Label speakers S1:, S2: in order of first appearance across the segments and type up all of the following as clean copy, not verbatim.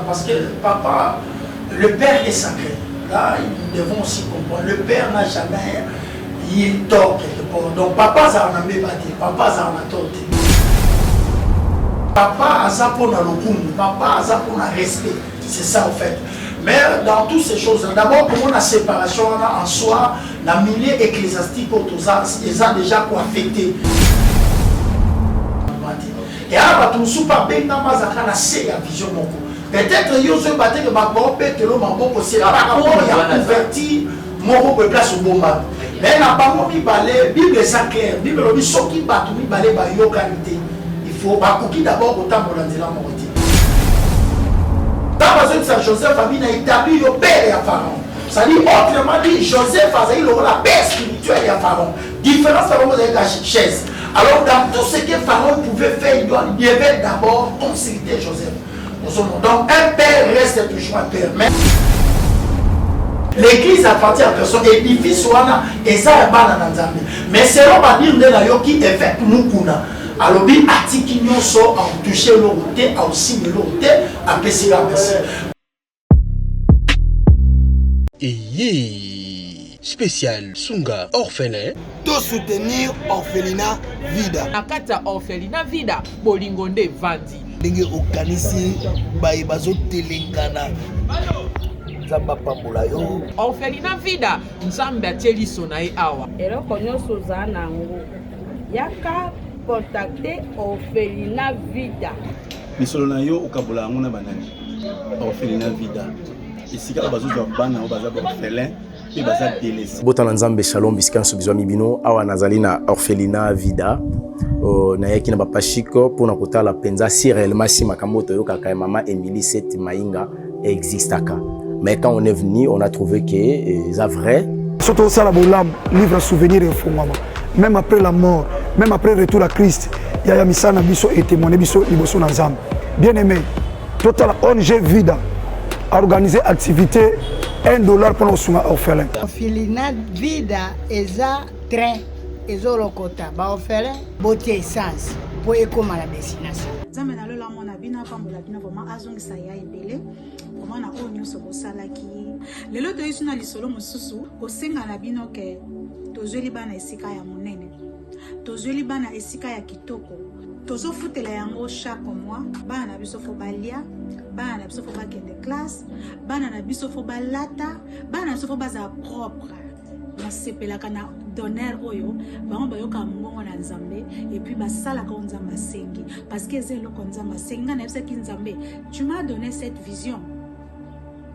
S1: parce que papa, le père est sacré. Là, nous devons aussi comprendre. Le père n'a jamais il tort quelque part. Donc papa ça en a même pas dit, papa ça en a torté. Papa a ça pour le lokumu, papa a ça pour le respect. C'est ça en fait. Mais dans toutes ces choses, d'abord pour la séparation en soi, la milieu ecclésiastique ils ont déjà quoi affecté. Et alors tu ne sais pas bien dans ma zakana c'est la vision mon coup. Peut-être yo se battre que ma bon peut-être le mambo c'est là il y a converti mon peu place au bon mal. Mais la bango mi balé Bible est clair, Bible dit soki batu mi balé ba yo qualité. Il faut ba koki d'abord au temps dans la moralité. Dans besoin de ça Joseph a bien établi le père et Pharaon. Ça dit autrement dit Joseph a eu la paix spirituelle et Pharaon. Différence par rapport à la chaise. Alors dans tout ce que Pharaon pouvait faire, il devait d'abord consulter Joseph. Donc un père reste toujours un père. Mais l'église appartient à personne, l'édifice et ça est mal dans Nzambe. Mais c'est là qu'on dit que qui est fait nous kuna. Alors bi article nous so en toucher l'autorité, en signer l'autorité, à passer la merci.
S2: Spécial Sunga orphelin.
S3: De soutenir orphelinat vida.
S4: Akata orphelinat vida bolingonde vandi.
S3: Ndenge okanisi baye bazotelengana. Nzamba pambola yo.
S4: Orphelinat vida nzambe atieli sonae awa.
S5: Eloko nyonso za nango. Yaka contacter orphelinat vida.
S6: Misolo na yo okabola ngona banani. Orphelinat vida. Esika bazozwa bana o baza orphelin.
S7: Botana nzambe shalom biskanso bizwa mibino awa nazali na orphelinat vida na yaki na bapashiko pona kotala penza si réellement si makambo toyokaka mama Emily Seti Mainga existaka. Mais quand on est venu, on a trouvé que c'est vrai.
S8: Surtout ça la bolam livre souvenir et fondement. Même après la mort, même après le retour à Christ, il y a misana biso et témoigner biso liboso na nzambe. Bien aimé, total ONG vida a organisé activité $1 pour nos orphelins.
S9: Orphelinat vida eza train ezolokota ba orphelin botie essence pour ekoma la destination.
S10: Nzambe na lola mona bina pambola bina vraiment azongisa ya ebele vraiment na oyo nyonso bosalaki lelo toyesu na lisolo mosusu kosenga na bino ke tozweli bana esika ya monene tozweli bana esika ya kitoko tozofutela yango chaque mois bana na biso fo balia bana na biso fo bakende classe bana na biso fo balata bana na biso fo baza propre nasepelaka na donner oyo bango bayoka mbongo na nzambe et puis basalaka nzambe asengi parce que c'est eloko nzambe asengi nga na yebisaki nzambe tu m'as donné cette vision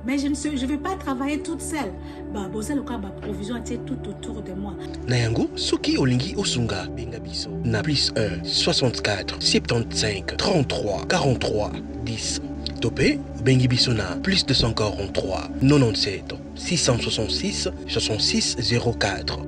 S10: mais je ne vais pas travailler toute seule. Bah, bossa le cas, provision était tout autour de moi.
S2: Nayango, Soki Olingi Osunga, Bengabiso, na plus 1 64 75 33 43 10. Topé, Bengibisona, plus 243 97 666 66 04.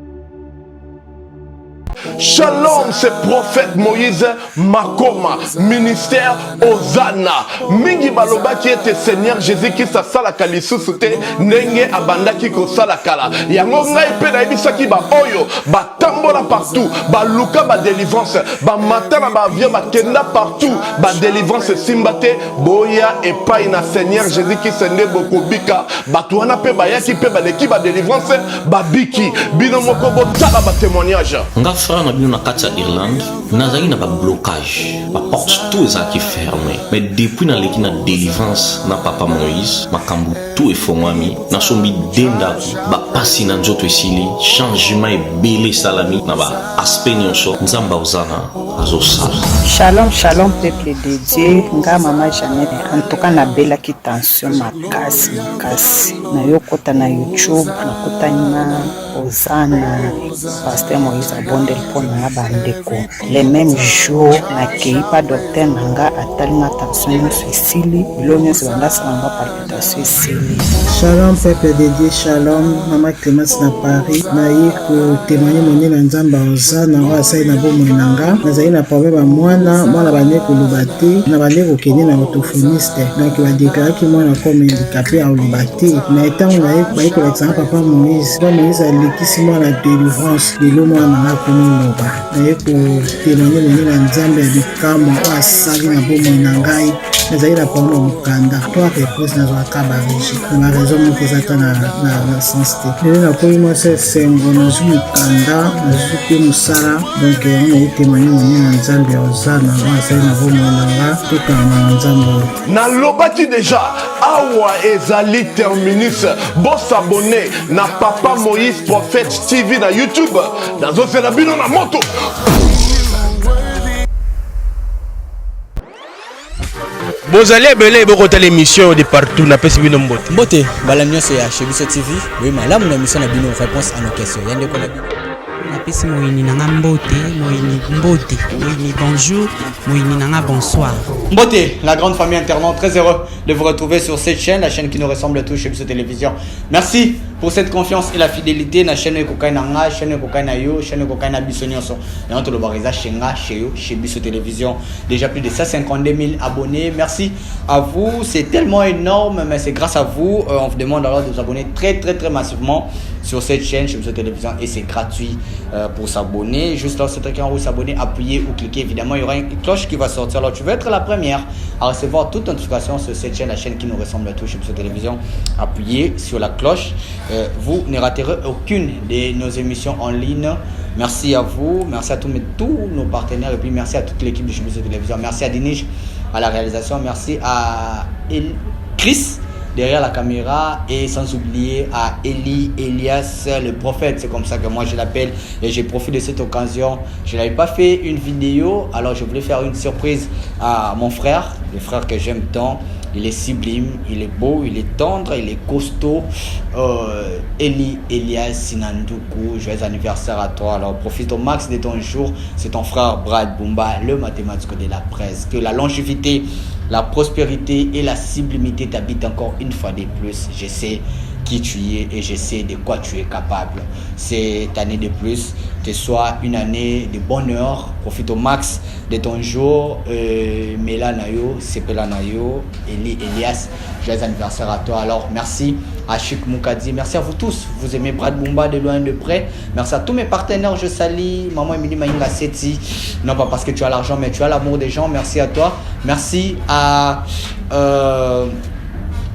S11: Shalom, c'est prophète Moïse Makoma, ministère Ozana. Mingi baloba qui était Seigneur Jésus qui sa sala kalisusu te nenge abanda ki ko sala kala. Yango ngai pe na ibisa ki ba oyo ba tambola partout, ba luka ba délivrance, ba matana ba via ba kenda partout, ba délivrance simbate boya et pas na Seigneur Jésus qui sende bokobika. Ba tuana pe ba yaki pe ba leki ba délivrance ba biki bino moko bo tala ba témoignage.
S12: Frère na bino na kati ya Irlande nazali na ba blocage ba porte tout ezaki fermé mais depuis na leki na délivrance na papa Moïse makambu tout efongwami na sombi dendaki ba pasi na nzoto esili changement ebele salami na ba aspect nyonso nzamba ozana azosala.
S13: Shalom shalom peuple de Dieu nga mama Jeannette en tout cas na belaki tension makasi na yokota na YouTube na kotani na Ozana pasteur Moïse Abonde pour na bandeko les mêmes jours na keipa docteur nanga atalinga tension esili bilonyo zibanda sanga palpitation esili.
S14: Shalom peuple de Dieu, shalom mama Clémence na Paris na yiko témoigner moni na nzamba Ozana wa sai na bomo nanga nazali na problème ya mwana bane koloba te na bane kokende na orthophoniste donc badéclaraki mwana comme handicapé aloba te na etango baye kolakisa papa Moïse alekisi mwana délivrance lelo mwana nanga komoloba naye kotémoigner moni na nzambe ya bikamwa oyo asali na bomoi na ngai nazali na problème mokanda to reprise nazwaka barégi na raison moko ezata na sens te lelo nakomi mwasi esengo nazwi mokanda nazwi mpe mosala donc yango nayi témoigne monene na nzambe ya ozana ngo azali na bomoi nanga tokanga na nzambe oyo
S11: nalobaki deja awa ezali terminus bosabone na Papa Moïse Prophète TV na YouTube nazosela bino na moto.
S2: Bozali ebele bokota l'émission de partout na pesi bino mbote.
S15: Mbote bala nyonso ya Chebiso TV. Oui malamu na émission na bino réponse à nos questions. Yande ko na bino.
S16: Napesi moyini nanga mbote, moyini bonjour, moyini nanga bonsoir.
S15: Mbote, la grande famille internaute, très heureux de vous retrouver sur cette chaîne, la chaîne qui nous ressemble à tous chez Chebiso Télévision. Merci pour cette confiance et la fidélité na chaîne Ekokaina nga, chaîne Ekokaina yo, chaîne Ekokaina biso nyonso. Et on te le barisa chenga chez yo, chez Chebiso Télévision. Déjà plus de 152 000 abonnés. Merci à vous, c'est tellement énorme, mais c'est grâce à vous. On vous demande alors de vous abonner très massivement sur cette chaîne Chebiso Télévision et c'est gratuit pour s'abonner. Juste là, c'est écrit en haut, s'abonner, appuyer ou cliquer. Évidemment, il y aura une cloche qui va sortir. Alors, tu veux être la première à recevoir toute notification sur cette chaîne, la chaîne qui nous ressemble à tous chez Chebiso Télévision. Appuyez sur la cloche. Vous ne raterez aucune de nos émissions en ligne. Merci à vous, merci à tous nos partenaires et puis merci à toute l'équipe de Chebiso Télévision. Merci à Dinish à la réalisation, merci à Chris derrière la caméra et sans oublier à Elias le prophète, c'est comme ça que moi je l'appelle et j'ai profité de cette occasion. Je n'avais pas fait une vidéo, alors je voulais faire une surprise à mon frère, le frère que j'aime tant. Il est sublime, il est beau, il est tendre, il est costaud. Elias Sinandoukou, joyeux anniversaire à toi. Alors profite au max de ton jour. C'est ton frère Brad Bumba, le mathématique de la presse. Que la longévité, la prospérité et la sublimité t'habitent encore une fois de plus. Je sais qui tu es et je sais de quoi tu es capable. Cette année de plus te soit une année de bonheur. Profite au max de ton jour. Mélanayo, Sepelanayo, Elias, joyeux anniversaire à toi. Alors merci à Chic Moukadi, merci à vous tous. Vous aimez Brad Bumba de loin de près. Merci à tous mes partenaires. Je salue Maman Emily Maïnga Seti. Non pas parce que tu as l'argent, mais tu as l'amour des gens. Merci à toi. Merci à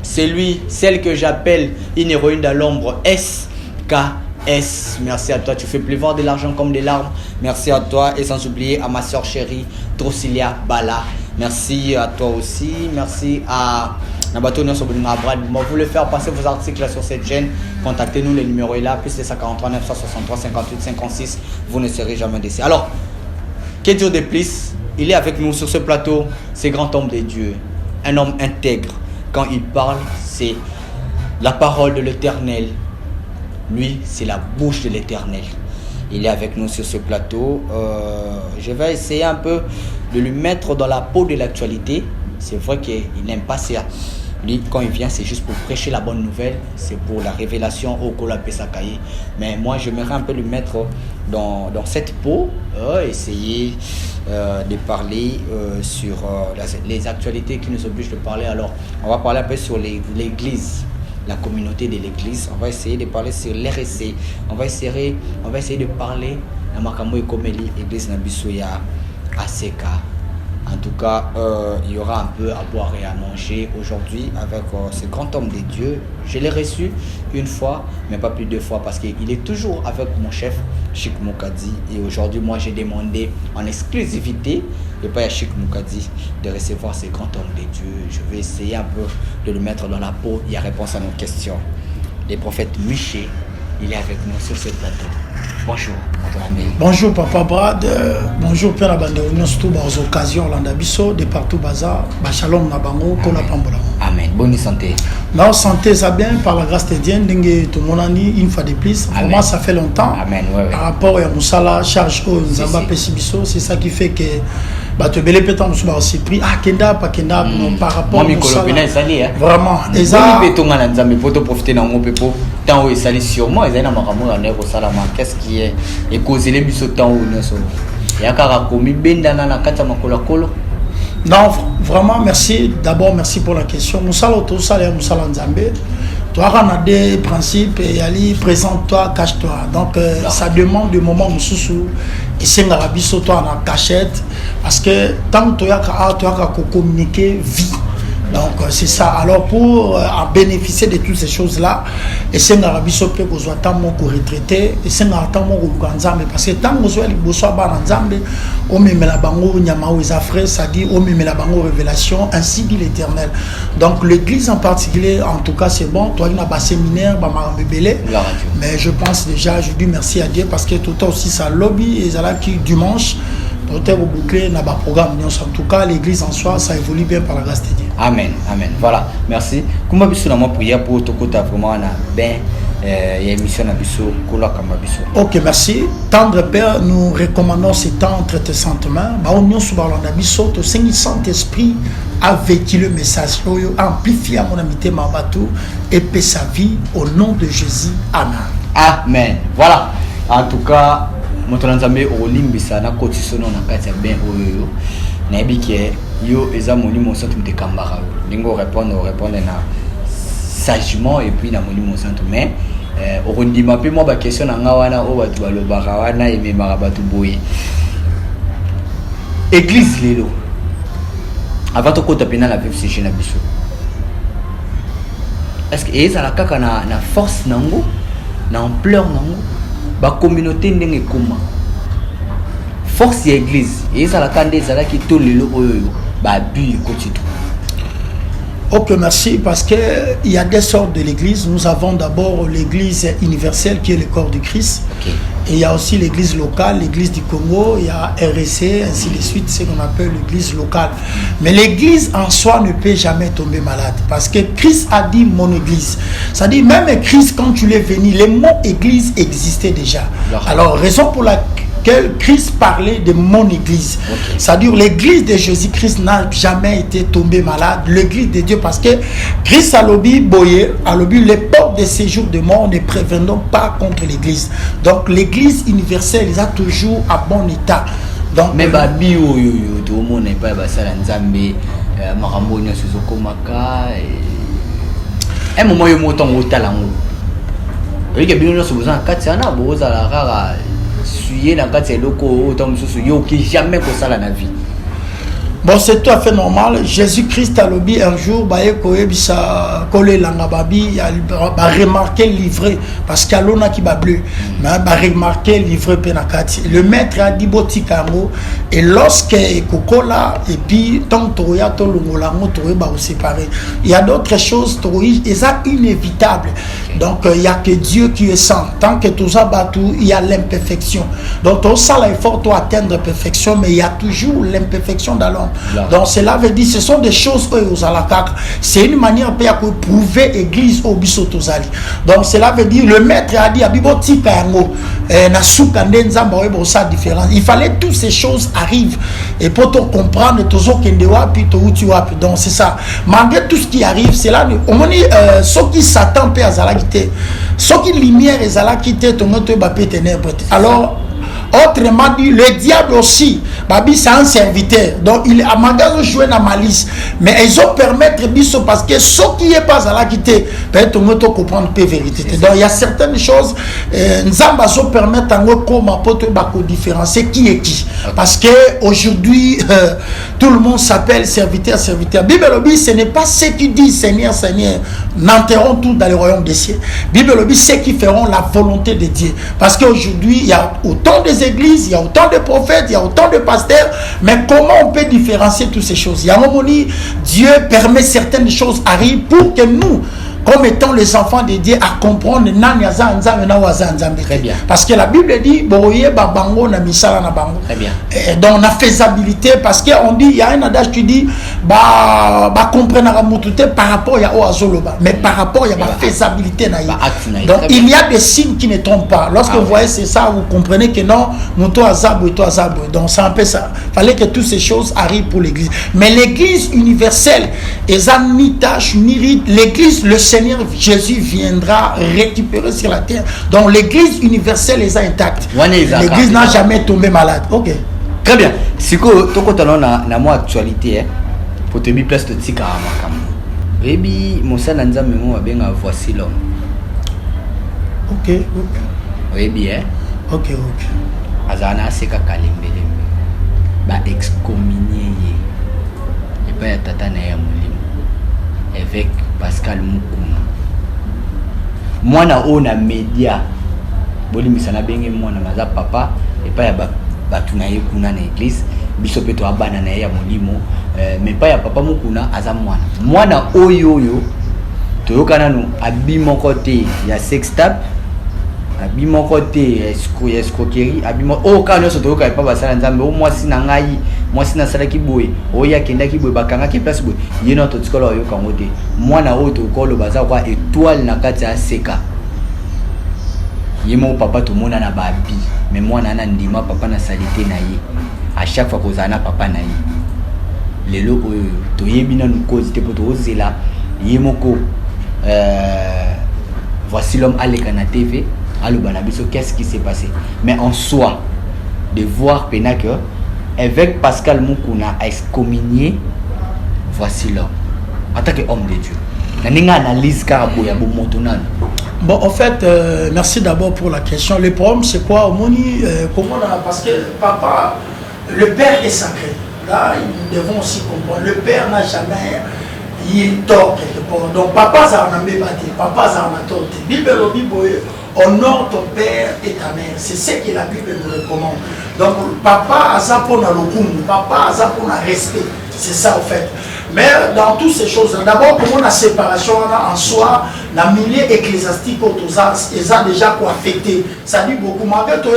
S15: celle que j'appelle une héroïne de l'ombre, SKS. Merci à toi, tu fais pleuvoir de l'argent comme des larmes. Merci à toi et sans oublier à ma soeur chérie, Drosilia Bala. Merci à toi aussi. Merci à Nabato Nyonso Brad. Vous voulez faire passer vos articles sur cette chaîne, contactez-nous, le numéro est là, plus de 143 963 58 56. Vous ne serez jamais déçus. Alors, que Dieu de plus, il est avec nous sur ce plateau, ce grand homme de Dieu, un homme intègre. Quand il parle, c'est la parole de l'Éternel. Lui, c'est la bouche de l'Éternel. Il est avec nous sur ce plateau. Je vais essayer un peu de lui mettre dans la peau de l'actualité. C'est vrai qu'il n'aime pas ça. Lui, quand il vient, c'est juste pour prêcher la bonne nouvelle. C'est pour la révélation au Kola Pesakaye. Mais moi, j'aimerais un peu le mettre dans cette peau. Essayer de parler sur les actualités qui nous obligent de parler. Alors, on va parler un peu sur l'église, la communauté de l'église. On va essayer de parler sur l'RSC. On va essayer de parler de Makambo et Komeli, église Nabisoya, ACK. En tout cas, il y aura un peu à boire et à manger aujourd'hui avec ce grand homme de Dieu. Je l'ai reçu une fois, mais pas plus de fois parce qu'il est toujours avec mon chef, Chic Moukadi. Et aujourd'hui, moi, j'ai demandé en exclusivité, et pas à Chic Moukadi, de recevoir ce grand homme de Dieu. Je vais essayer un peu de le mettre dans la peau. Il y a réponse à nos questions. Le prophète Miché, il est avec nous sur ce plateau. Bonjour.
S1: Bonjour Papa Brad, bonjour Père Abandonné, surtout aux occasions Landabiso, de partout Baza, Shalom Nabango, Kola Pambola.
S15: Amen. Bonne santé.
S1: Non, santé, ça bien, par la grâce de Dieu, tout le monde une fois de plus. Vraiment, ça fait longtemps.
S15: Amen.
S1: Par rapport à Moussala, charge au Nzamba Pessibiso, c'est ça qui fait que. Tu belé pétant nous aussi pris Kenda pas Kenda par rapport à vraiment et ça
S15: profiter dans mon pepo tant où ça sûrement ils ont salama qu'est-ce qui est et causer les biso temps où nous sommes il y a kara komi benda na kata makola kolo.
S1: Non, vraiment merci, d'abord merci pour la question. Moussala to sala Moussala Nzambe. Toi, on a des principes et Ali, présente-toi, cache-toi. Donc, ça demande des moments où et c'est un toi en cachette. Parce que tant que tu as communiqué, vie. Donc c'est ça. Alors pour en bénéficier de toutes ces choses-là, et c'est un abisso pe ko zwa tant mon retraité, et c'est un tant mon ko nzambe parce que tant ko zwa liboso ba nzambe, o memela bango nyama o ezafre, ça dit o memela bango révélation, ainsi dit l'Éternel. Donc l'église en particulier, en tout cas c'est bon, toi il n'a pas séminaire, ba marambelé, mais je pense déjà, je dis merci à Dieu parce que tout aussi ça lobby et ça là qui dimanche peut-être au boucler n'a pas programme. En tout cas l'église en soi ça évolue bien par la grâce de Dieu.
S15: Amen, amen. Voilà, merci. Comment biso na mo prière pour to kota vraiment na ben émission na biso kola kama biso.
S1: OK, merci. Tendre Père, nous recommandons ces temps entre tes saintes mains. Ba on sur balanda biso to Saint-Esprit avec le message amplifie mon amitié Mabatou et paix sa vie au nom de Jésus. Amen.
S15: Amen. Voilà. En tout cas, moto nzambe olimbisa na kotisono na kati ya ben oyo. Na ebike yo eza monimo saint de kambara. Lingo répondre na sagement et puis na monimo saint mais orondima pe moi ba question na ngawana o batu balobaka wana ememaka batu boye. Église lelo. Avant to kota pena la vivre chez na biso. Est-ce que ezala kaka na force nango, na ampleur nango, ba communauté ndenge koma. Force ya église, ezala kande ezala ki to lelo oyo ba bu kotitu.
S1: Ok, merci, parce qu'il y a des sortes de l'église. Nous avons d'abord l'église universelle qui est le corps du Christ. Okay. Et il y a aussi l'église locale, l'église du Congo, il y a RSC, ainsi de suite, c'est ce qu'on appelle l'église locale. Mais l'église en soi ne peut jamais tomber malade. Parce que Christ a dit mon église. Ça dit même Christ, quand tu l'es venu, le mot église existait déjà. Alors, raison pour laquelle Christ parlait de mon église. Okay. C'est-à-dire l'église de Jésus-Christ n'a jamais été tombée malade. L'église de Dieu, parce que Christ a lobby boyé, a lobby les portes de séjour de mort ne prévenons pas contre l'église. Donc l'église universelle, ils a toujours à bon état. Donc
S15: mais babi yo tout le monde n'est pas basala nzambe marambo nya suzoko maka et moment yo moton otalango. Oui que bien nous sommes en Katiana boza la rara suyer dans quatre locaux autant yo qui jamais que ça la vie.
S1: Bon, c'est tout à fait normal. Jésus-Christ a lobby un jour, bah bisa collé langababi, a remarqué livré parce qu'il y a l'on qui va bleu, mais a remarqué livré penakati. Le maître a dit botikamo et lorsque kokola et puis tant toya to longolango toye ba séparer. Il y a d'autres choses toye et ça inévitable. Donc il y a que Dieu qui est saint. Tant que tout ça batou, il y a l'imperfection. Donc on ça l'effort pour atteindre la perfection, mais il y a toujours l'imperfection dans l'homme. Donc cela veut dire ce sont des choses aux alakak. C'est une manière pour prouver l'église au bisotozali. Donc cela veut dire le maître a dit abiboti kango na soukande nzamba webo ça différent. Il fallait que toutes ces choses arrivent et pour te comprendre tozo kende wapi to uti wapi. Donc c'est ça. Malgré tout ce qui arrive, c'est là on dit ceux qui Satan peut azalakité, ceux qui lumière ezalakité to ngoto ba pe ténèbres. Alors autrement dit, le diable aussi, Babi c'est un serviteur. Donc il a magasin joué dans malice. Mais ils ont permettre biso parce que ce qui est pas à la quitter, peut-être on peut comprendre peu vérité. Donc il y a certaines choses, Nzamba so permettre en comment peut différencier qui est qui. Parce que aujourd'hui tout le monde s'appelle serviteur, serviteur. Bible Lobby, ce n'est pas ceux qui disent Seigneur, Seigneur, n'enterrons tout dans le royaume des cieux. Bible Lobby, ceux qui feront la volonté de Dieu. Parce qu'aujourd'hui, il y a autant des églises, il y a autant de prophètes, il y a autant de pasteurs, mais comment on peut différencier toutes ces choses? Il y a un moment donné, Dieu permet certaines choses arrivent pour que nous, comme étant les enfants de Dieu, à comprendre très bien. Parce que la Bible dit boye babango na misala na bango.
S15: Très bien.
S1: Donc la faisabilité, parce qu'on dit il y a un adage qui dit ba comprendre par rapport à Oazoloba, mais par rapport à la faisabilité na. Donc il y a des signes qui ne trompent pas. Lorsque vous voyez c'est ça, vous comprenez que non, muto azabo et toi azabo. Donc c'est un peu ça. Fallait que toutes ces choses arrivent pour l'église. Mais l'église universelle, ni tâche ni rite, l'église le Seigneur Jésus viendra récupérer sur la terre. Donc l'église universelle est intacte. L'église n'a jamais tombé malade. Ok.
S15: Très bien. Si tu as une actualité, pour te mettre place de tika makam. Baby, mon sang n'a jamais bien voici l'homme.
S1: Ok.
S15: Oui bien.
S1: Ok.
S15: Azana seka kalembe. Ba excommunié. Et pas tata na ya mulimo. évêque Pascal Mukuna. Moi na o na média bolimisa na benge mwana maza papa et pas ya batu na ye kuna na église biso pe to abana na ye ya molimo mais pas ya papa Mukuna aza mwana oyo toyokana no abimoko te ya sextap abimoko te escroquerie abimo kana so toyoka pa basala nzambe o mwasi na ngai mwasi na sala kiboye o ya kenda kiboye bakanga ki place boye yeno to tikola yoka ngote mwana o to kolo baza kwa étoile na kati ya seka yemo papa to mona na babi mais mwana na ndima papa na salite na ye à chaque fois kozana papa na ye lelo oyo to yebina no cause te poto ozela yemoko voici l'homme à l'écran TV allo banabiso qu'est-ce qui s'est passé mais en soi de voir que avec Pascal Mukuna a excommunié voici l'homme en tant qu'homme de Dieu naninga analyse karabo ya bomotonano.
S1: Bon, en fait, merci d'abord pour la question. Le problème, c'est quoi, Omoni, parce que papa, le père est sacré. Là, nous devons aussi comprendre. Le père n'a jamais il tort quelque part. Donc, papa, ça en a mis battu. Papa, ça en a torté. Bible, honore ton père et ta mère. C'est ce que la Bible nous recommande. Donc, papa a ça pour le papa a ça pour le respect. C'est ça, en fait. Mais dans toutes ces choses, d'abord, pour la séparation en soi, la milieu ecclésiastique, ils ont déjà quoi affecté. Ça dit beaucoup. Malgré tout,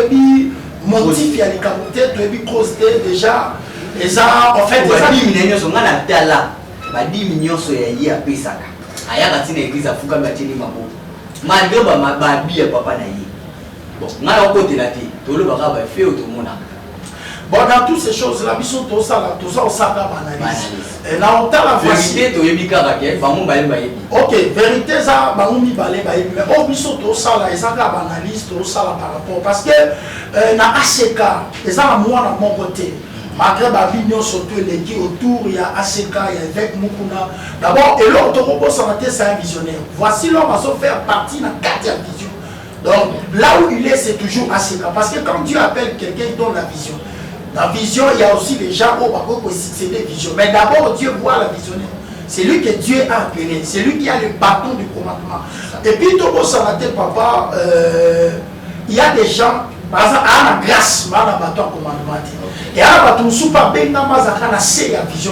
S1: motif, il y a les camotés, tu as cause déjà. Ils ont, en fait, ils ont
S15: 10 millions de pesaka. Aya katina église afuka batini mabo. Malgré ba bi ya papa na yi. Bon, ngala côté la té, to le baka ba fait automona.
S1: Bon, dans toutes ces choses là, biso to ça on s'attend à analyse. Et là on t'a la
S15: vérité to yebi kaka ke, ba mon ba yebi.
S1: OK, vérité ça ba mon mi balé ba yebi. Mais oh biso to ça là, ça ka analyse to ça là par rapport parce que na ACK, ça là moi dans mon côté. Malgré ma vie, surtout les qui autour, il y a ACK, il y a avec Mukuna. D'abord, et l'autre robot, c'est un visionnaire. Voici l'homme va se faire partie de la 4e vision. Donc, là où il est, c'est toujours ACK. Parce que quand Dieu appelle quelqu'un, il donne la vision. La vision, il y a aussi les gens au Bako qui c'est des visions. Mais d'abord, Dieu voit la visionnaire. C'est lui que Dieu a appelé. C'est lui qui a le bâton du commandement. Et puis, tout le monde, papa, il y a des gens. Par exemple, à la grâce, à la bâton commandement. Et à la bâton, super bien, dans ma zakana, c'est la vision.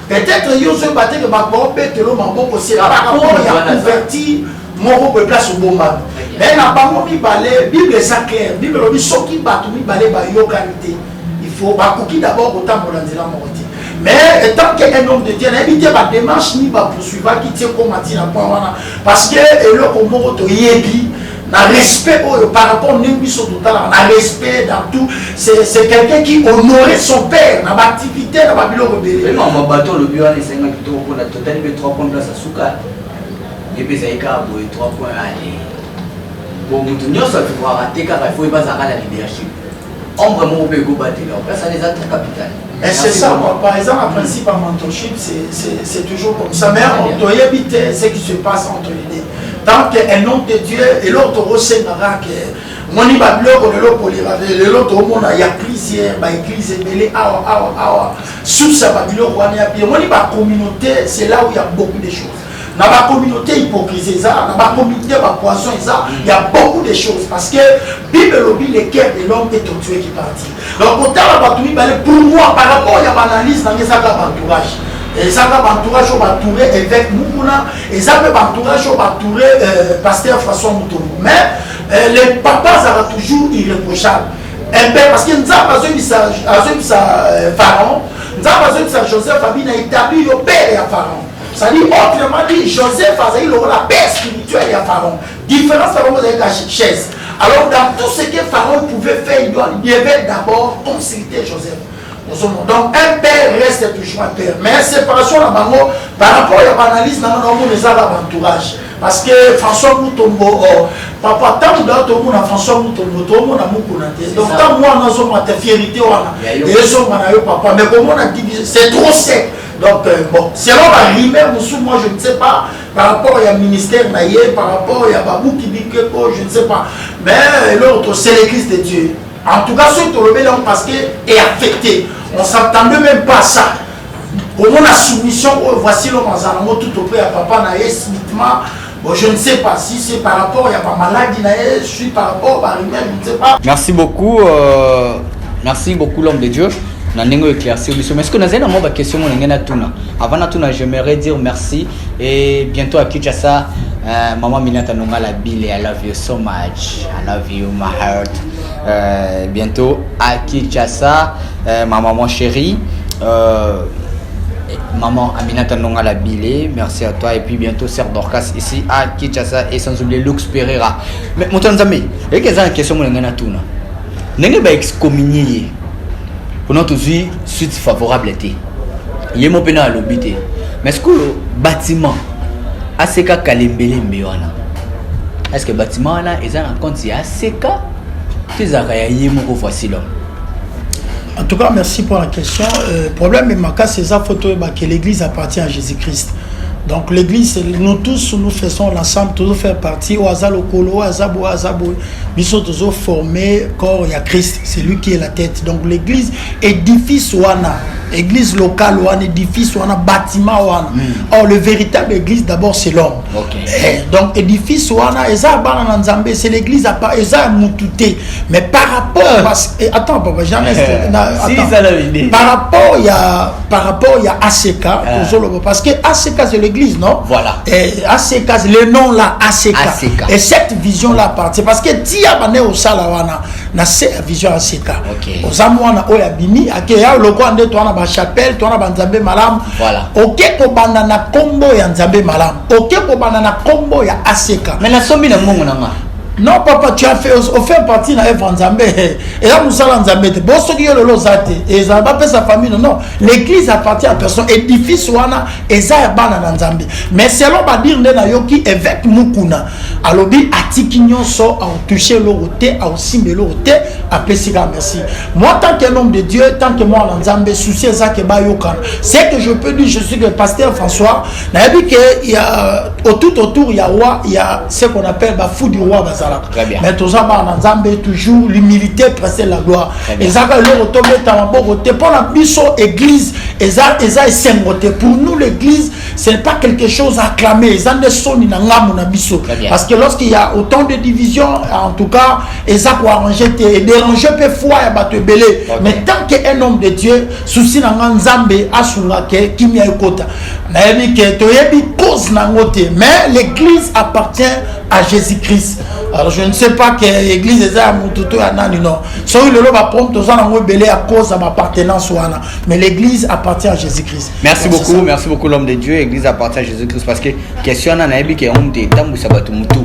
S1: Peut-être que vous avez battu le bâton, peut-être que c'est la bâton qui a converti mon place au bon mal. Mais la bâton, il balai, Bible est claire. Bible dit, ce qui bâton, il balai, il qualité. Il faut qui d'abord autant pour l'anzela moralité. Mais tant qu'un homme de Dieu, n'évitez pas de démarche ni pas poursuivre qui tient comme à dire parce que le comment tu y na respect par rapport à Nimbiso total, na respect dans tout. C'est quelqu'un qui honorait son père dans l'activité dans Babylone rebelle.
S15: Mais non, mon bâton le bureau est 5 qui tourne pour la totale de 3 points de sa souka. Et puis ça y est, 3 points aller. Bon, nous nous sommes fait rater car il faut pas arrêter la leadership. On vraiment peut go battre là. Après ça les a capital.
S1: Et c'est ça, par exemple, le principe en mentorship, c'est toujours comme ça. Mais on doit éviter ce qui se passe entre les deux. Tant qu'un nom de Dieu et l'autre aussi n'a que mon ibableur de l'autre et l'autre au monde il y a plusieurs églises mêlées sous sa Babylone mon communauté c'est là où il y a beaucoup de choses. Dans la communauté hypocrisie dans la communauté poisson il y a beaucoup de choses parce que Bible lobby le cœur de l'homme est au Dieu qui partit. Donc pour moi par rapport à l'analyse dans les entourage. Et ça va m'entourage au entouré évêque Mukuna et ça peut m'entourage au entouré pasteur François Moutomo. Mais les papas ça va toujours irréprochable. Un père parce que nous avons besoin de Pharaon, nous avons besoin de Joseph a établi le père et à Pharaon. Ça dit autrement dit Joseph a eu la paix spirituelle et à Pharaon. Différence Pharaon avec la chaise. Alors dans tout ce que Pharaon pouvait faire, il devait d'abord consulter Joseph. Donc un père reste toujours un père. Mais séparation là par rapport à l'analyse dans l'entourage. Parce que François Moutombo, papa, tant que dans tout le monde a François Moutombo, tout le monde a Mukuna. Donc tant moi nous sommes à ta fierté, et sommes à papa, mais comment on a divisé, c'est trop sec. Donc bon, selon la rumeur, moi je ne sais pas, par rapport au ministère Naïe, par rapport à Babou Kibikeko, je ne sais pas. Mais l'autre, c'est l'église de Dieu. En tout cas, ce que le parce que est affecté. On ne s'attendait même pas à ça. Comment la soumission, voici l'homme en Zanango tout au près à papa naïe smithement. Bon, je ne sais pas si c'est par rapport, il n'y a pas maladie naïe, je suis par rapport à lui-même, je ne sais pas.
S15: Merci beaucoup l'homme de Dieu. Nanengo éclairci mais est-ce que nous avons une question avant Natuna, j'aimerais dire merci et bientôt à Kinshasa, maman Minata Nongala Billy, I love you so much, I love you my heart. Bientôt à Kinshasa, ma maman chérie, maman Aminata Nongala Billy, merci à toi et puis bientôt Sœur Dorcas ici à Kinshasa et sans oublier Lux Pereira. Mais mon Tanzamé, il y a une question Natuna. N'est-ce pas excommunié? Pour notre suite favorable était. Il y a mon pénal à l'obité. Mais est-ce que le bâtiment ACK Kalembele Mbewana? Est-ce que le bâtiment là est en compte si ACK? Tu as réagi mon facile.
S1: En tout cas, merci pour la question. Le problème est que c'est ça photo que l'église appartient à Jésus-Christ. Donc l'église, nous tous, nous faisons l'ensemble, toujours faire partie. Au hasard, au colo, au hasard, nous sommes toujours formés, corps, il y a Christ, c'est lui qui est la tête. Donc l'église, édifice ouana, église locale ouana, édifice ouana, bâtiment ouana. Or, le véritable église, d'abord, c'est l'homme. Donc édifice ouana, c'est l'église à part, mais par rapport, attends, papa, jamais. Par rapport, il y a ACK, parce que ACK, c'est l'église. Non, voilà. Et ACK, le nom là, ACK. Et cette vision là appartient parce que Tia Bane au Salawana, na c'est vision ACK. Aux Amouana, Oyabini, Akeya, le coin de toi, na chapelle, toi, na Banzambe Malam. Voilà. Ok, ko banana combo ya Nzambe Malam. Ok, ko banana combo ya ACK. Mais la somme na mongonanga. Non, papa, tu as fait partie de l'œuvre Nzambe. Et là, nous sommes Nzambe. Bon, ce qui est le Lozate, et ça va pas sa famille. Non, l'église appartient à personne. Édifice wana, et ça est ban Nzambe. Mais selon Badir Nenayoki, évêque Mukuna, alors bi atikinyon so a touché l'oroté, a aussi me l'oroté, a Pessira, merci. Moi, tant qu'un homme de Dieu, tant que moi Nzambe, souci ça que bayokan. C'est que je peux dire, je suis le pasteur François. N'a dit qu'il y a tout autour, il y a ce qu'on appelle la fou du roi Bazar. Mais tout ça, toujours l'humilité précède la gloire. Et ça, pour la mission église, pour nous, l'église, ce n'est pas quelque chose à acclamer. Parce que lorsqu'il y a autant de divisions, en tout cas, et ça pour arranger et déranger peu foi et te belé. Mais tant qu'un homme de Dieu, souci n'a Nzambe asunga ke kimia yokota. Na yebi ke to yebi cause na ngote. Mais l'église appartient à Jésus-Christ. Alors je ne sais pas que l'église est à Moutoto à Nani, non. Soit le lot va prendre tous en belé à cause de ma appartenance. Mais l'église appartient à Jésus-Christ.
S15: Merci beaucoup l'homme de Dieu. L'église appartient à Jésus-Christ parce que question na nayebi ke on te tambu sabatu mutu.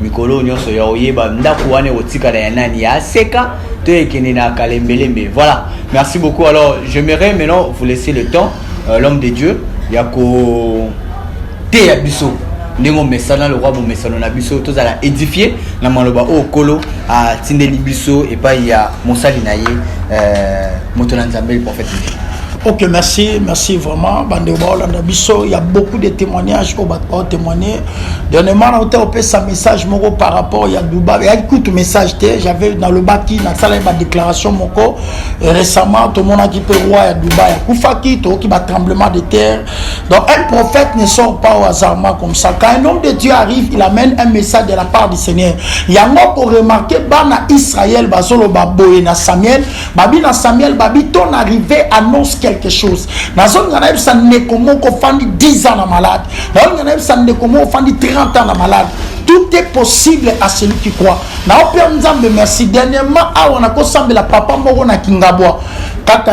S15: Mikolo nyonso ya oyeba ndaku wane otika na nani ya seka to ekene na kalembelembe. Voilà. Merci beaucoup. Alors j'aimerais maintenant vous laisser le temps l'homme de Dieu yako te ya biso. Nengo mesana le roi bo mesana na biso tous à la édifier na maloba o kolo a tindeli biso et pas il y a mosali na ye moto na Nzambe le prophète.
S1: Ok, merci vraiment. Il y a beaucoup de témoignages au bas témoigner. Dernièrement, on a fait un message par rapport à Dubaï. Il y a écoute message, j'avais dans le bas qui n'a pas ma déclaration moko. Récemment, tout le monde a quitté le roi à Dubaï. Koufaki, tout qui va tremblement de terre. Donc un prophète ne sort pas au hasard comme ça. Quand un homme de Dieu arrive, il amène un message de la part du Seigneur. Il y a un pour remarquer bana Israël, basolo baboye na Samuel, babi na Samuel, babi ton arrivé annonce quelque chose. Dans zone ngana ça ne comment qu'on fandi 10 ans la malade. Dans zone ngana ça ne comment on fandi 30 ans la malade. Tout est possible à celui qui croit. Na opé Nzambe merci. Dernièrement, on a consommé la papa moko na Kingabwa.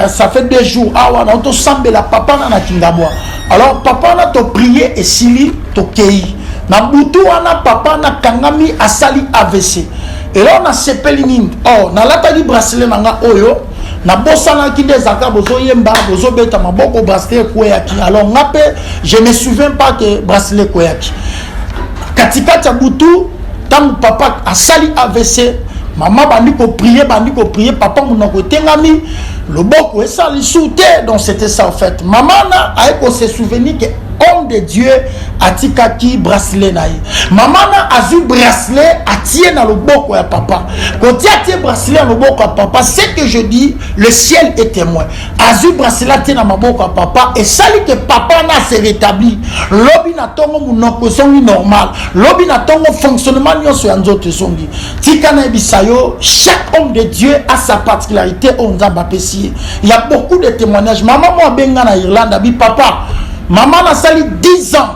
S1: Ça fait 2 jours, on a consommé la papa na Kingabwa. Alors papa na to prier et sili to kei. Na butu wana papa na kangami asali AVC. Et là on a sepeli nini. Oh, na lata di bracelet nanga oyo. Na bosana ki des aka bozo yemba bozo beta maboko bracelet koyaki. Alors ngape, je me souviens pas que bracelet koyaki. Katikati ya butu tangu papa asali AVC, maman bandi ko prier, papa monoko tengami, le boko esali souté, donc c'était ça en fait. Maman na aiko se souvenir que homme de Dieu atikaki bracelet na ye. Maman na azu bracelet atie na loboko ya papa. Quand tu atie bracelet na loboko ya papa, c'est que je dis, le ciel est témoin. Azu bracelet atie na maboko ya papa et sali que papa na se rétabli. Lobi na tongo munoko songi normal. Lobi na tongo fonctionnement nyonso ya nzoto songi. Tika na bisayo, chaque homme de Dieu a sa particularité on nzamba pesi. Il y a beaucoup de témoignages. Maman moi benga na Irlande abi papa. Maman a sali 10 ans.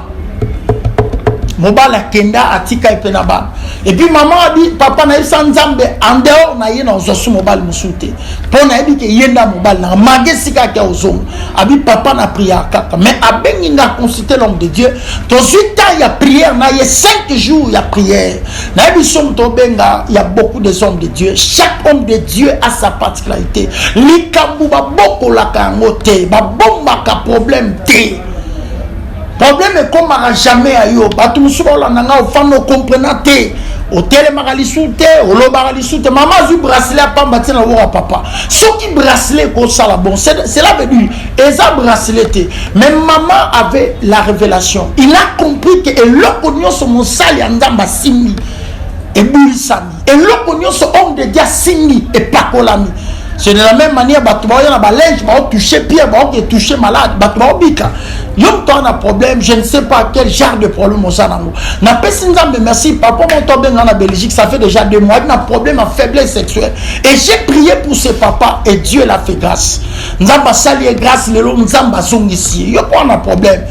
S1: Mobala kenda atika epenaba. Et puis maman a dit papa na yisa nzambe en dehors na ye na ozosu mobile musute. Pour na yebi ke yenda mobile na magesika ke ozomu. Abi papa na prière kaka. Mais abengi nga consulter l'homme de Dieu. Ton 8 ans il y a prière na ye 5 jours il y a prière. Na yebi som to benga il y a beaucoup de hommes de Dieu. Chaque homme de Dieu a sa particularité. Likambu ba boko la kangote, ba bomba ka problème te. Problème est comme jamais à yo. Batou souba la nanga au fan no comprenate. Au télé maralisute, au lo maralisute. Maman zu bracelet pas matin na wora papa. Ce qui bracelet ko sala bon, c'est là veut dire eza bracelet. Mais maman avait la révélation. Il a compris que l'okonyo so mon sali andamba simi et boulisami. Et l'okonyo so homme de dia simi et pakolami. C'est de la même manière, il y a des linge, toucher pierre, toucher malade, il y a un problème, je ne sais pas quel genre de problème on a. Na merci, papa mon tombé en Belgique, ça fait déjà 2 mois, il y a un problème à faiblesse sexuelle. Et j'ai prié pour ce papa et Dieu l'a fait grâce. Nous avons sali grâce, nous avons ici. Il y a pas un problème.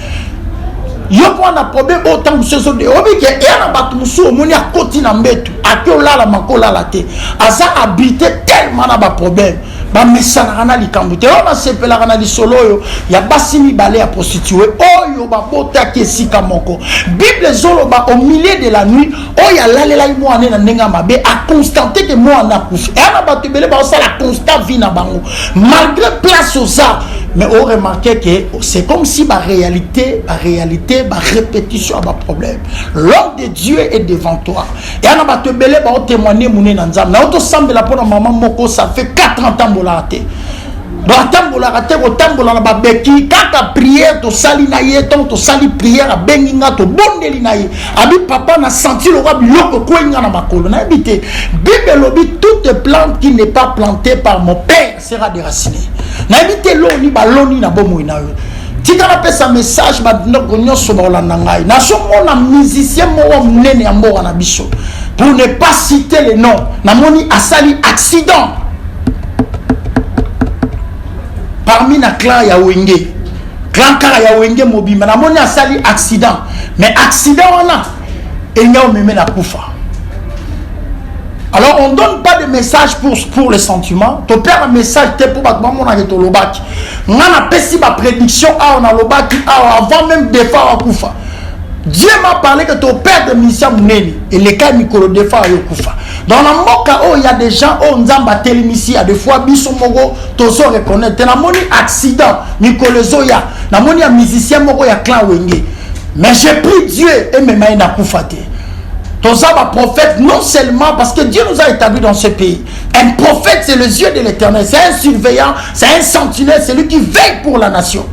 S1: Il y a un problème autant que ce soit de obi que et na batu musu moni akoti na mbetu akiola la makola la te aza habité tellement na ba problème ba mesana na likambute on a sepela na lisolo yo ya basimi balé à prostituer oyo ba bota kesika moko Bible zolo ba au milieu de la nuit oya lalela mo ane na ndenga mabe a constater que moi na kufi et na batu belé ba sala constat vie na bango malgré place aux arts. Mais on remarque que c'est comme si ma réalité, ma répétition a un problème. L'homme de Dieu est devant toi. Et on a témoigné, on témoigné, on semble la pour maman moko, ça fait 4 ans que raté. Donc raté, on a beki, quand tu prière, tu sali naïe, tu sali prière, à benginga, tu bondeli naïe. Abi papa n'a senti le roi biloko koinga na makolo. Na habité. Bible lobi toute plante qui n'est pas plantée par mon père sera déracinée. Na habité l'oni baloni na bomo inayo. Tika na pesa message ba ndoko nyoso ba olanda ngai. Na so mona musicien mo munene ya mboka na biso. Pour ne pas citer les noms, na moni asali accident. Parmi na clan ya wenge. Clan kara ya wenge mobimba na moni asali accident. Mais accident wana enya o meme na kufa. Alors on ne donne pas de message pour les sentiments. Tu perds un message pour maman na to lobaki. Ngana pesi ba prédiction a na lobaki avant même des fois à kufa. Dieu m'a parlé que ton père de mission muneni et les cas mikolo des fois kufa. Dans la moka il y a des gens nzamba telemisi a des fois biso mogo tozo reconnaître na moni accident mikolo zoya na moni a musicien mogo ya clan wenge. Mais j'ai pris Dieu et me maina kufa te. Ton prophète, non seulement parce que Dieu nous a établis dans ce pays. Un prophète, c'est le yeux de l'éternel. C'est un surveillant, c'est un sentinelle, c'est lui qui veille pour la nation.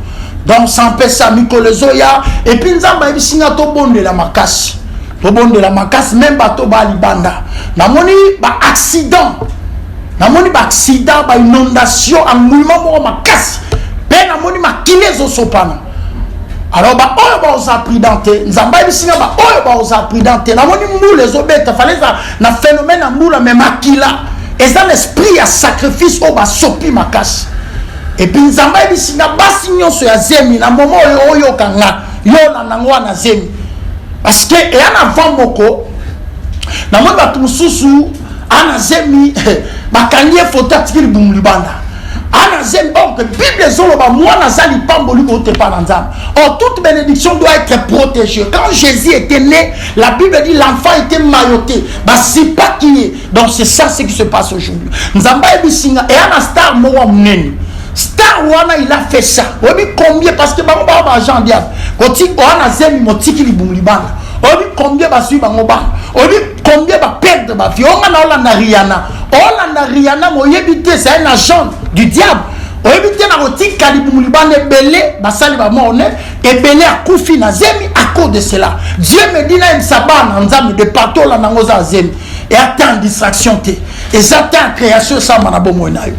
S1: Donc, sans pesa, Mikole Zoya, et puis nous avons dit to bon de la makasi. To bon de la makasi, même bateau bali banda. Namoni, accident. Namoni, accident, inondation, en mouvement, makasi. Ben, namoni, kilezo sopana. Alors bah on va appris dante nzamba bisinga ba on va appris dante na moni moule les obeta fallait na phénomène na moule même akila et dans l'esprit à sacrifice on va sopi makasi et puis nzamba bisinga basi nyonso ya zemi na momo oyo kanga yo na nangwa na zemi parce que et en avant moko na moni ba mususu ana zemi bakangie photo tikili bumulibanda. Donc, Bible zoloba moi nazali pamboli kote pananzam. Or toute bénédiction doit être protégée. Quand Jésus était né, la Bible dit l'enfant était mailloté. Bah c'est pas qui est. Donc c'est ça ce qui se passe aujourd'hui. Nzamba ebisinga et un star mowa mneni. Star wana il a fait ça. Oui combien parce que bango ba argent diable. Koti wana zemi motiki libumulibana. Obi combien ba suivre bango ba. Obi combien ba perdre ba vie. On a Rihanna. On a Rihanna moyebité c'est un agent du diable. Oebite na rotika libumulibane belé, basali ba morne, et belé a koufi na zemi à cause de cela. Dieu me dit na m'sabana nzambe de partout la nangoza zemi. Et attend distraction te. Et j'attends création ça manabo moinayo.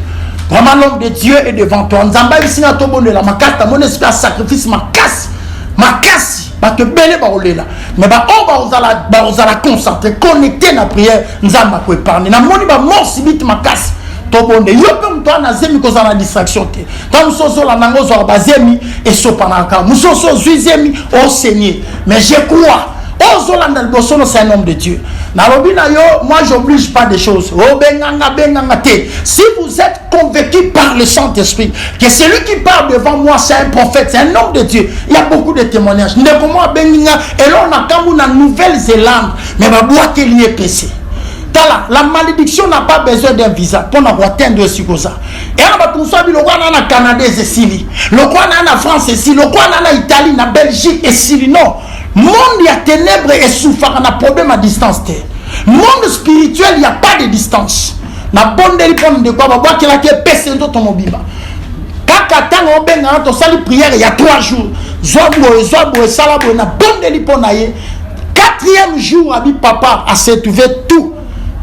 S1: Vraiment l'homme de Dieu est devant toi. Nzamba ici na tobo de la makata mon esprit sacrifice makasi ba te belé ba olela. Mais ba on ba ozala concentrer, connecter na prière nzamba ko épargner. Na moni ba mort subite makasi. Tobonde yope mto na zemi koza na distraction te. Tant musoso la nango zo ba zemi et sopanaka. Musoso zuizemi au Seigneur. Mais je crois c'est un homme de Dieu. Moi j'oblige pas des choses. Si vous êtes convaincu par le Saint-Esprit que celui qui parle devant moi c'est un prophète, c'est un homme de Dieu, il y a beaucoup de témoignages. Et là on a comme une Nouvelle-Zélande, mais ma boîte est liée PC. La malédiction n'a pas besoin d'un visa pour atteindre ce que ça. Et on va tout ça, le roi en Canada et Syrie, le roi en France et Syrie, le roi en Italie, en Belgique et Syrie. Non, monde il y a ténèbres et souffrance, on a problème à distance. Monde spirituel, il n'y a pas de distance. Na bonne délipone de quoi, on va voir qu'il y a personne d'autre en mobile. Kaka tango benga to sali prière il y a 3 jours. Zoabo salabo na bonne délipone aye. 4e jour abi papa a s'est trouvé tout.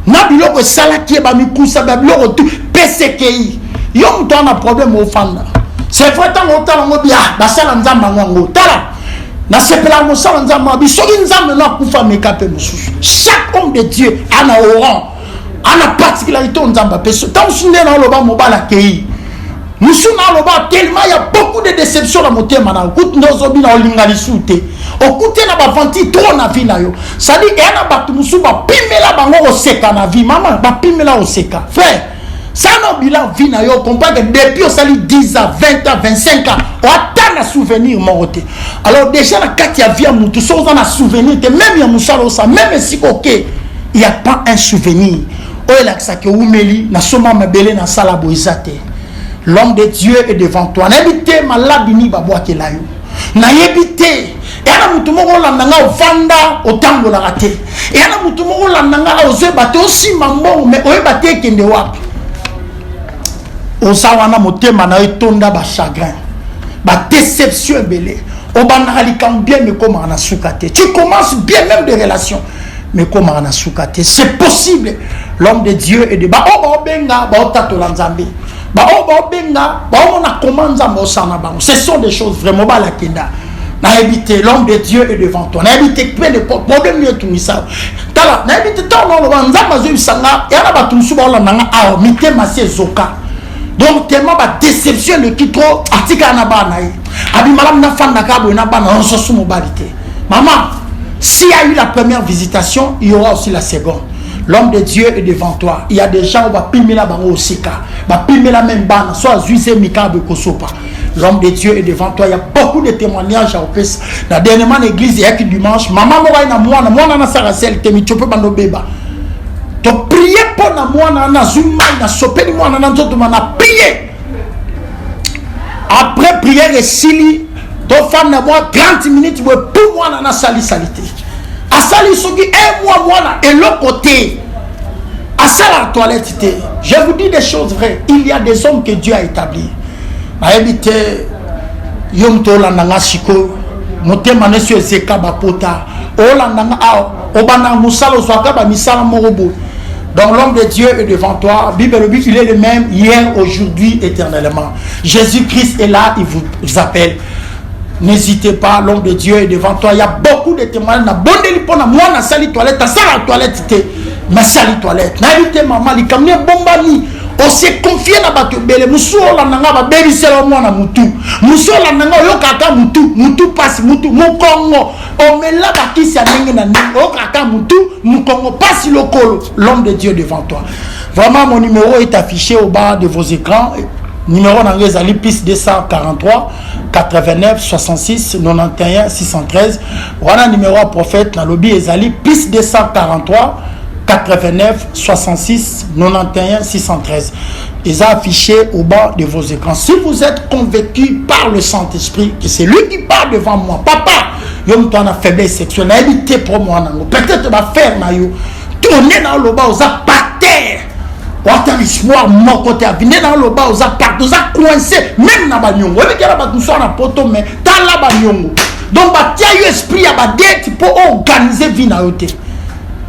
S1: Na biloko salaki ba mikusa ba biloko tout PCKI. Yo mto na problème au fanda. C'est vrai tant autant ngo bia ba sala nzamba ngo tala. Na sepela mo sala nzamba bi soki nzamba na kufa mekape mususu. Chaque homme de Dieu a na oran. Ana particularité nzamba peso. Tant sunde na loba mobala kei. Musu na loba tellement il y a beaucoup de déceptions dans mon thème na kut ndozo na olinga lisute. Okute na ba vanti trop na vie na yo. Ça dit et na batu musu ba pimela bango oseka na vie maman ba pimela oseka. Frère, ça no bilan vie na yo comprend que depuis on sali 10 ans, 20 ans, 25 ans, on attend un souvenir moroté. Alors déjà la carte ya vie mutu so on a souvenir que même ya musalo ça même si OK, il y a pas un souvenir. O la ça que umeli na soma mabele na sala boizate. L'homme de Dieu est devant toi. N'habite malade ni babwa kelayo. Na yebite yana mutu moko landanga ovanda otango la raté yana mutu moko landanga oze bato aussi mambo mais oyebate kende wapi osawana motema na etonda ba chagrin ba déception belé obana likam bien mais comment na sukate tu commences bien même des relations mais comment na sukate c'est possible. L'homme de Dieu est de ba o benga ba otato lanzambe ba o benga ba on a commencé mo sana ba ce sont des choses vraiment ba la kenda. Na éviter l'homme de Dieu est devant toi. Na éviter plein de problèmes de tout ça. Tala na éviter tant non nzamba zo bisanga ya na batu suba la nanga a mité masé zoka. Donc tellement ba déception de qui trop atika na ba na yi. Abi malam na fanda ka bo na ba na so su mobilité. Maman, s'il y a eu la première visitation, il y aura aussi la seconde. L'homme de Dieu est devant toi. Il y a des gens qui vont pimer la bango aussi. Va pimer la même banne. Soit Zuizé Mika Bekosopa. L'homme de Dieu est devant toi. Il y a beaucoup de témoignages à Opes. La dernière église, il y a que dimanche. Maman m'a dit, moi, na sarasel, tu peux pas nous béba. Tu prier pour moi, na zuma, na sopé, moi, na prié. Après prière et sili, tu fais moi 30 minutes pour moi, na sali salité. À sali soki un mois et l'autre côté à ça la toilette. Je vous dis des choses vraies. Il y a des hommes que Dieu a établis. A éviter yom to la nanga shiko motema nesu ezeka bapota ola nanga a obana musalo swaka ba misala morobo. Donc l'homme de Dieu est devant toi. Bible le but il est le même hier, aujourd'hui, éternellement. Jésus-Christ est là, il vous appelle. N'hésitez pas, l'homme de Dieu est devant toi. Il y a beaucoup de témoignages. Na bonne délipona moi na sali toilette, ça la toilette mais sali toilette. Na évité maman li kamne bombami. On s'est confié na bato bele muso la nanga ba bebi selo moi na mutu. Muso la nanga yo kaka mutu passe mutu mukongo. On me la ba kisi ndenge na ndenge o kaka mutu mukongo passe lokolo. L'homme de Dieu devant toi. Vraiment mon numéro est affiché au bas de vos écrans. Numéro d'Angezali, piste 243 89 66 91 613. Voilà numéro à prophète dans lobby Ezali, piste 243 89 66 91 613. Ils ont affiché au bas de vos écrans. Si vous êtes convaincu par le Saint-Esprit que c'est lui qui parle devant moi, papa, yom toi na faiblesse sexuelle, évitez pour moi, peut-être ma faire na yo, tourner dans le bas aux par terre. Wata espoir mon côté à venir dans le bas aux apparts, aux coincé même na banyongo. Et bien là nous na poto mais tala banyongo. Donc bah tiens esprit à ba dette pour organiser vie na yote.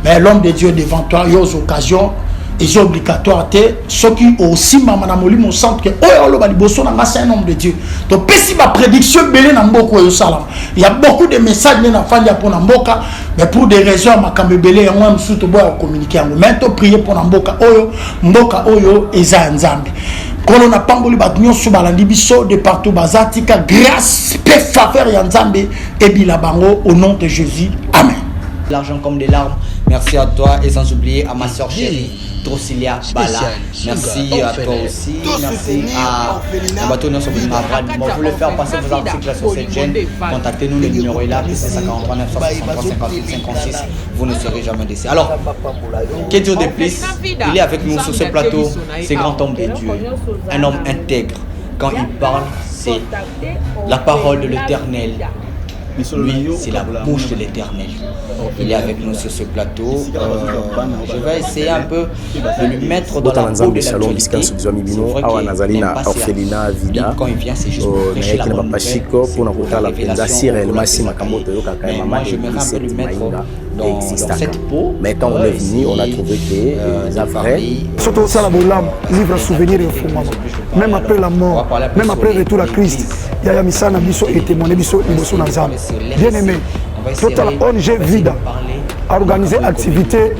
S1: Mais l'homme de Dieu devant toi, il y a aux occasions et c'est obligatoire ceux qui aussi maman molimo centre que oh le baliboso na c'est un homme de Dieu. Donc pesi ba prédiction belé na mboko yo salam. Il y a beaucoup de messages na fandi pour na mboka mais pour des raisons makambe belé ya mwa msuto boya communiquer ngo. Mais to prier pour na mboka oyo eza nzambe. Kolo na pamboli ba nyonso balandi biso de partout bazatika grâce paix faveur ya nzambe et bila bango au nom de Jésus. Amen.
S15: L'argent comme des larmes. Merci à toi et sans oublier à ma soeur chérie, Trocilia Bala. Merci à toi aussi. Merci à Bateau Nyon Sobin Mavrad. Vous voulez faire passer vos articles sur cette chaîne, contactez-nous, le numéro est là, PC 53 963 58 56. Vous ne serez jamais déçus. Alors, qu'est-ce que de plus? Il est avec nous sur ce plateau, c'est grand homme de Dieu, un homme intègre. Quand il parle, c'est la parole de l'Éternel. Lui, c'est la bouche de l'Éternel. Il est avec nous sur ce plateau. Je vais essayer un peu de lui mettre dans la peau de l'actualité. C'est vrai qu'il n'aime pas quand il vient, c'est juste pour prêcher la bonne nouvelle, pour la révélation, pour la mais moi, je me un peu lui mettre dans cette peau.
S7: Mais quand on est venu, on a trouvé que ça vrai.
S8: Surtout ça, la bolam, livre souvenir et fond. Même après la mort, même après le retour à Christ, il y a Misana Bisso et témoigné Bisso Nazam. Bien aimé, Total ONG Vida a organisé activité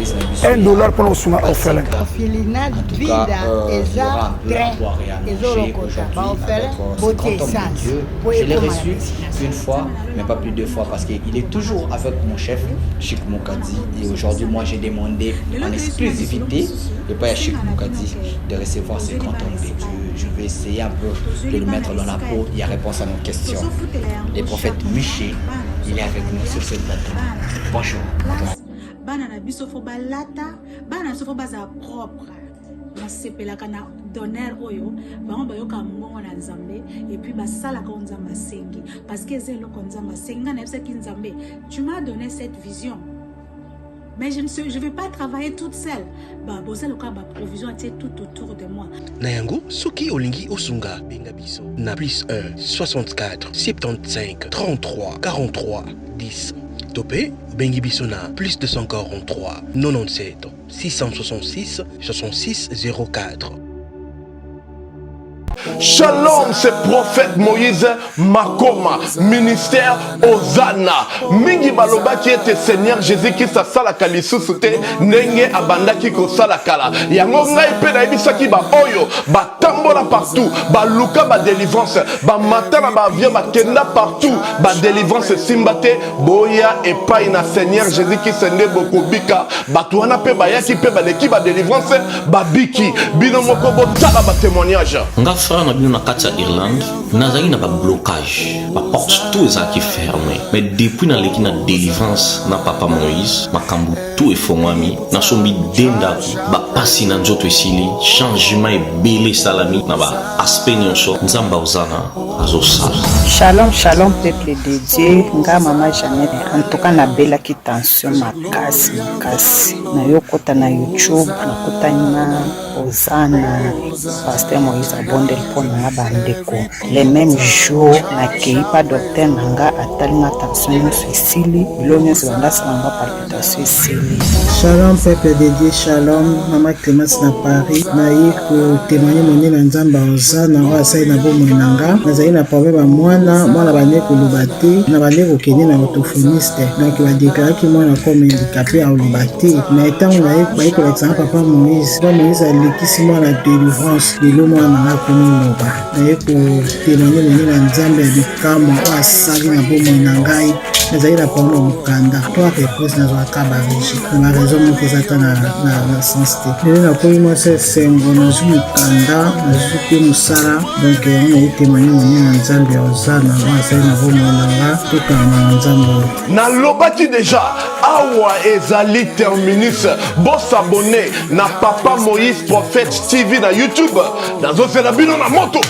S8: $1 pour nos soins orphelins.
S9: Orphelinat Vida eza très
S15: je l'ai reçu une fois, mais pas plus de 2 fois, parce qu'il est toujours avec mon chef, Chic Moukadi. Et aujourd'hui, moi, j'ai demandé en exclusivité de pas Chic Moukadi de recevoir ce grand homme de Dieu. Je vais essayer un peu de le mettre dans la peau. Il y a réponse à nos questions. Le prophète Miché, il est avec nous sur ce plateau. Bonjour.
S10: Bana na biso fo balata, bana so fo baza propre. Na sepelaka na donner oyo, bango bayoka mbongo na Nzambe et puis basala ka Nzambe sengi parce que c'est le Nzambe senga na yebisa ki Nzambe. Tu m'as donné cette vision. Mais je ne vais pas travailler toute seule. Bah bosa le ka ba provision était tout autour de moi.
S2: Nayango soki olingi osunga benga biso na plus 1 64 75 33 43 10. Topé, Bengi Bissona, plus 243 97 666 66 04.
S11: Shalom, c'est prophète Moïse Makoma, ministère Ozana. Mingi baloba qui était Seigneur Jésus qui sa sala kalisusuté, nenge abanda ki ko sala kala. Yango ngai pe na ibisa ki ba oyo, ba tambola partout, ba luka ba délivrance, ba matana ba via ba kenda partout, ba délivrance simbate, boya et pas na Seigneur Jésus qui sende bokobika, ba tuana pe ba yaki pe ba leki ba délivrance, ba biki, bino moko bo tala ba témoignage.
S12: Frère na bino na kati ya Irlande nazali na ba blocage ba porte tout ezaki fermé mais depuis na leki na délivrance na papa Moïse makambu tout efongwami na sombi dendaki ba pasi na nzoto esili changement ebele salami na ba aspect nyonso nzamba ozana azosala.
S13: Shalom shalom peuple de Dieu nga mama Jeannette en tout cas na belaki tension makasi na yokota na YouTube nakotani na Ozana pasteur Moïse abonde pour na bandeko les mêmes jours na keipa docteur nanga atalinga tension esili bilonyo zibanda sanga palpitation esili.
S14: Shalom peuple de Dieu, shalom mama Clémence na Paris na yiko témoigner moni na nzamba Ozana wa sai na bomo nanga nazali na problème mwana bane koloba te na bane kokende na orthophoniste donc ba déclaraki mwana comme handicapé à oloba te mais tant na ye ba ko papa Moïse alekisi mwana délivrance lelo mwana na komoloba na ye ko témoigner moni na nzambe ya bikamo asali na bomo na ngai nazali na problème mokanda to réponse na zaka ba régie na raison moko ezata na sens te lelo na koyi moi c'est sengo na zumukanda na zupe musala donc on a témoigner moni na nzambe Ozana wa sai na bomo na nga to kana nzambe
S11: na lobaki déjà awa ezali terminus bon s'abonner na papa Moïse prophète TV na YouTube dans un bino na moto.